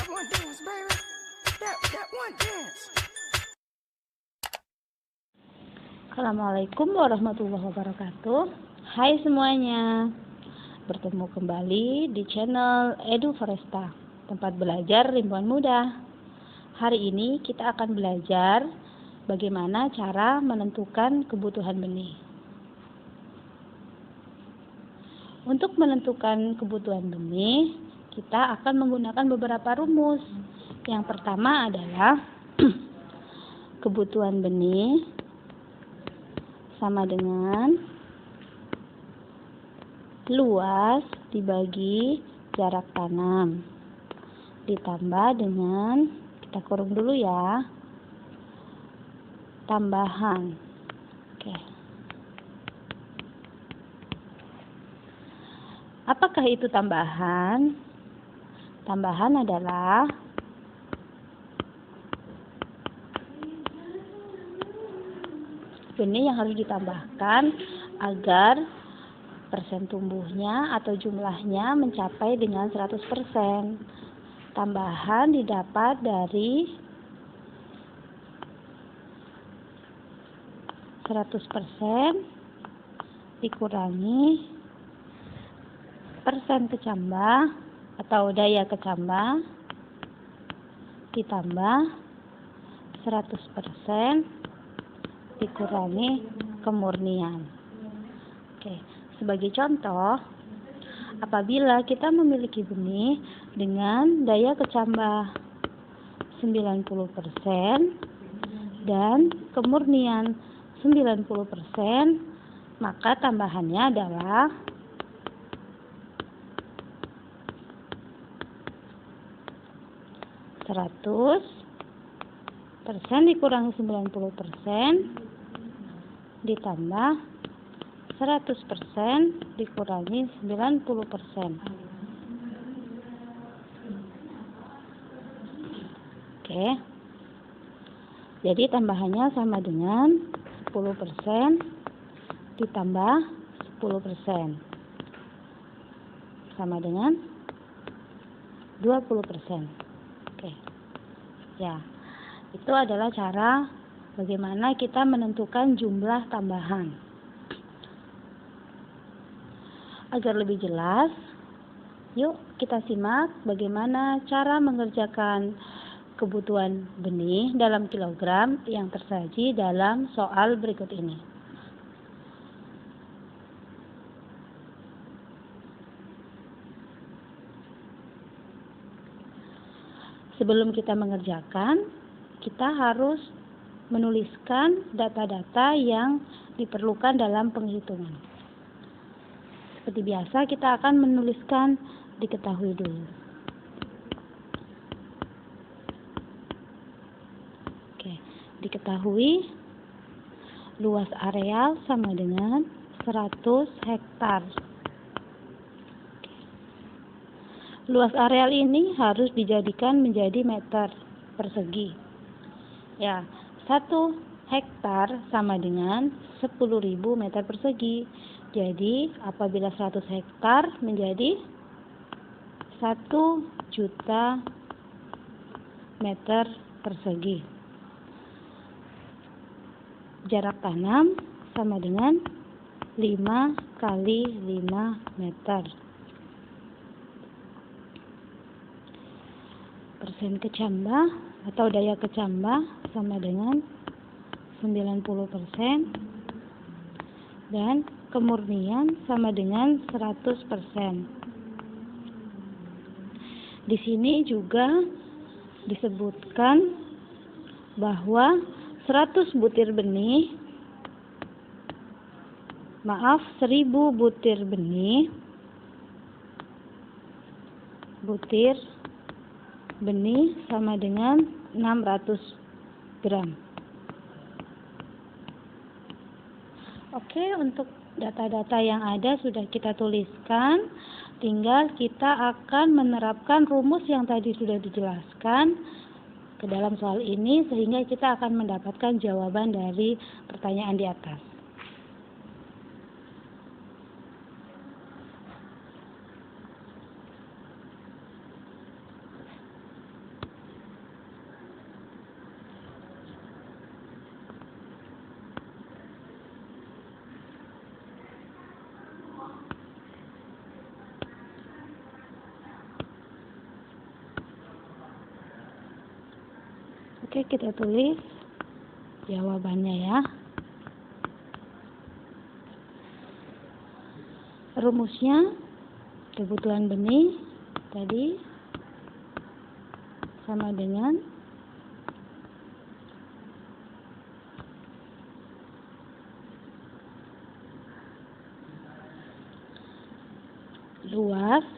one dance, baby. That one dance. Assalamualaikum warahmatullahi wabarakatuh. Hai semuanya, bertemu kembali di channel Edu Foresta, tempat belajar rimbuan muda. Hari ini kita akan belajar bagaimana cara menentukan kebutuhan benih. Untuk menentukan kebutuhan benih, kita akan menggunakan beberapa rumus. Yang pertama adalah kebutuhan benih sama dengan luas dibagi jarak tanam ditambah dengan, kita kurung dulu ya, tambahan. Oke. Apakah itu tambahan? Tambahan adalah benih yang harus ditambahkan agar persen tumbuhnya atau jumlahnya mencapai dengan 100%. Tambahan didapat dari 100% dikurangi persen kecambah atau daya kecambah ditambah 100% dikurangi kemurnian. Oke, sebagai contoh, apabila kita memiliki benih dengan daya kecambah 90% dan kemurnian 90%, maka tambahannya adalah 100% dikurangi 90% ditambah 100% dikurangi 90%. Oke. Jadi tambahannya sama dengan 10% ditambah 10%. Sama dengan 20%. Oke. Ya. Itu adalah cara bagaimana kita menentukan jumlah tambahan. Agar lebih jelas, yuk kita simak bagaimana cara mengerjakan kebutuhan benih dalam kilogram yang tersaji dalam soal berikut ini. Sebelum kita mengerjakan, kita harus menuliskan data-data yang diperlukan dalam penghitungan. Seperti biasa, kita akan menuliskan diketahui dulu. Oke, diketahui luas areal sama dengan 100 hektar. Luas areal ini harus dijadikan menjadi meter persegi. Ya, 1 hektar sama dengan 10.000 meter persegi. Jadi, apabila 100 hektar menjadi 1 juta meter persegi. Jarak tanam sama dengan 5 kali 5 meter. Persen kecambah atau daya kecambah sama dengan 90% dan kemurnian sama dengan 100%. Di sini juga disebutkan bahwa 100 butir benih, 1000 butir benih, benih sama dengan 600 gram. Oke, untuk data-data yang ada sudah kita tuliskan. Tinggal kita akan menerapkan rumus yang tadi sudah dijelaskan ke dalam soal ini sehingga kita akan mendapatkan jawaban dari pertanyaan di atas. Oke, kita tulis jawabannya ya. Rumusnya kebutuhan benih tadi sama dengan luas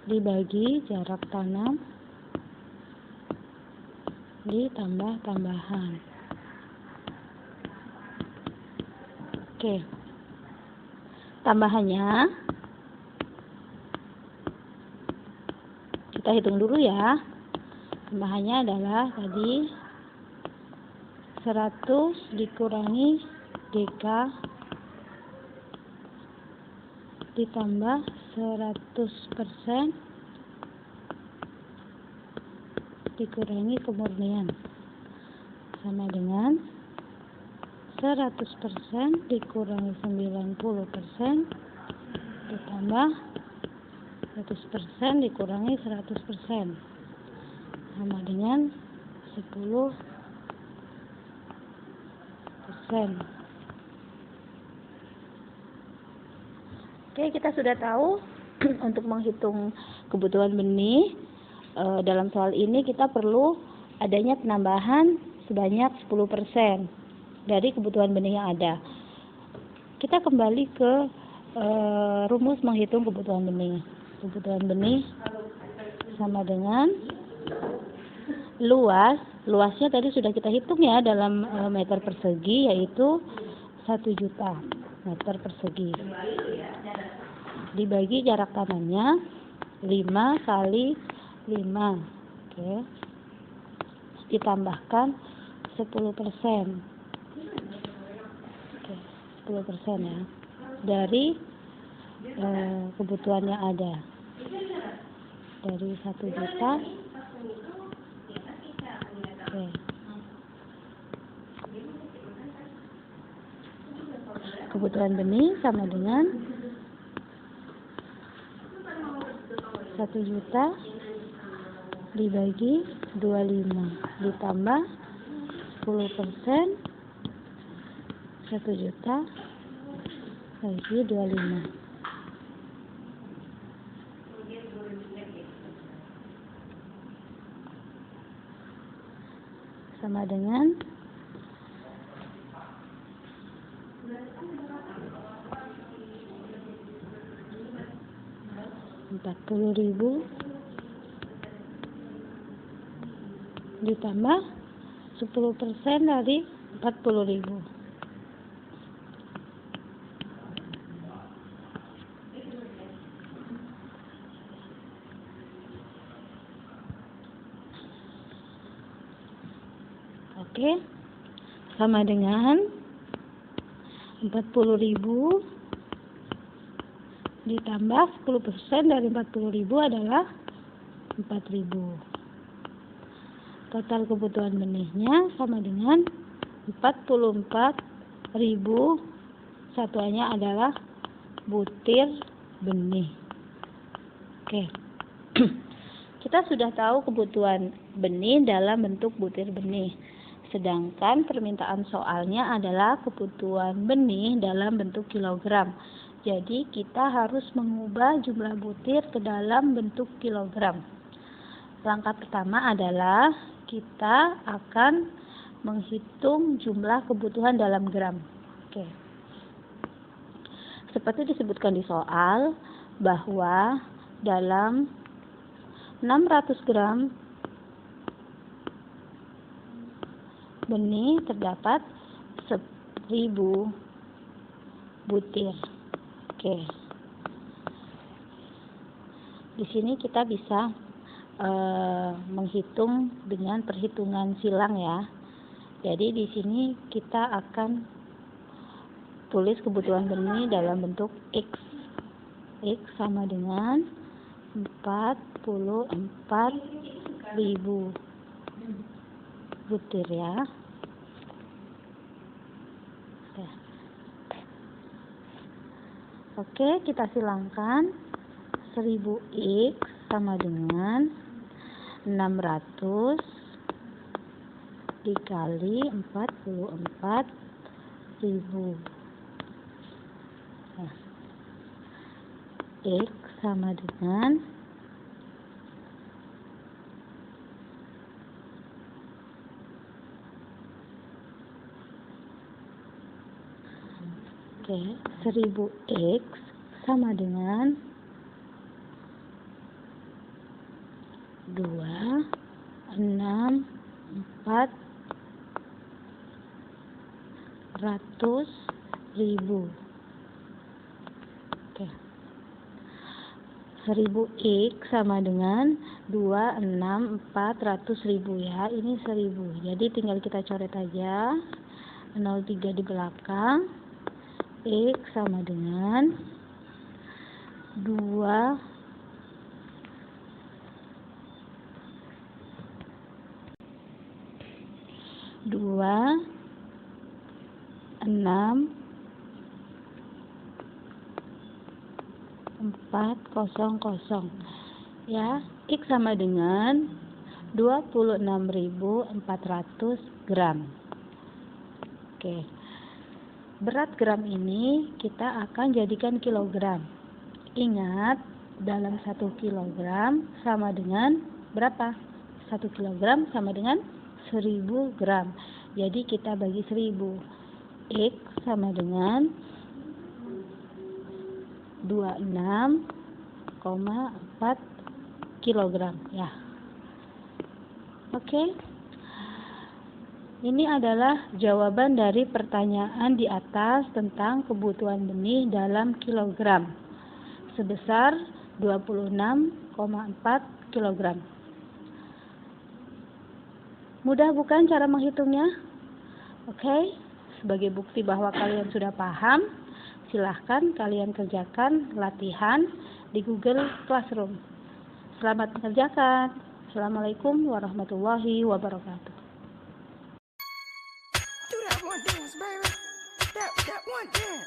dibagi jarak tanam ditambah tambahan. Oke, tambahannya kita hitung dulu ya. Tambahannya adalah tadi 100 dikurangi DK ditambah 100% dikurangi kemurnian sama dengan 100% dikurangi 90% ditambah 100% dikurangi 100% sama dengan 10%. Oke, kita sudah tahu untuk menghitung kebutuhan benih. Dalam soal ini kita perlu adanya penambahan sebanyak 10% dari kebutuhan benih yang ada. Kita kembali ke rumus menghitung kebutuhan benih. Kebutuhan benih sama dengan luasnya tadi sudah kita hitung ya dalam meter persegi, yaitu 1 juta meter persegi dibagi jarak tanamnya 5 kali 5. Oke, ditambahkan 10%. Oke, 10% ya dari kebutuhan yang ada, dari 1 juta. Oke. Kebutuhan benih sama dengan 1 juta dibagi 25 ditambah 10%, 1 juta bagi 25. Sama dengan 40.000 ditambah 10% dari 40.000. Oke, sama dengan 40.000 ditambah 10% dari 40.000 adalah 4.000. Total kebutuhan benihnya sama dengan 44.000. Satuannya adalah butir benih. Oke. Kita sudah tahu kebutuhan benih dalam bentuk butir benih. Sedangkan permintaan soalnya adalah kebutuhan benih dalam bentuk kilogram. Jadi kita harus mengubah jumlah butir ke dalam bentuk kilogram. Langkah pertama adalah kita akan menghitung jumlah kebutuhan dalam gram. Oke. Seperti disebutkan di soal bahwa dalam 600 gram benih terdapat 1.000 butir. Oke. Di sini kita bisa menghitung dengan perhitungan silang ya. Jadi di sini kita akan tulis kebutuhan benih dalam bentuk X. X sama dengan 44.000 butir ya. Oke, kita silangkan 1000 X sama dengan 600 dikali 44.000. Nah, X sama dengan Oke, 1000X sama dengan 264.000. Oke. 1000X sama dengan 264.000 ya. Ini 1000. Jadi tinggal kita coret aja 03 di belakang. X sama dengan 2 6 400 ya. X sama dengan 26.400 gram. Oke. Berat gram ini kita akan jadikan kilogram. Ingat, dalam 1 kilogram sama dengan berapa? 1 kilogram sama dengan 1000 gram. Jadi kita bagi 1000. X sama dengan 26,4 kilogram ya. Oke. Ini adalah jawaban dari pertanyaan di atas tentang kebutuhan benih dalam kilogram sebesar 26,4 kilogram. Mudah bukan cara menghitungnya? Oke. Sebagai bukti bahwa kalian sudah paham, silahkan kalian kerjakan latihan di Google Classroom. Selamat mengerjakan. Assalamualaikum warahmatullahi wabarakatuh. Do that one dance, baby. That one dance.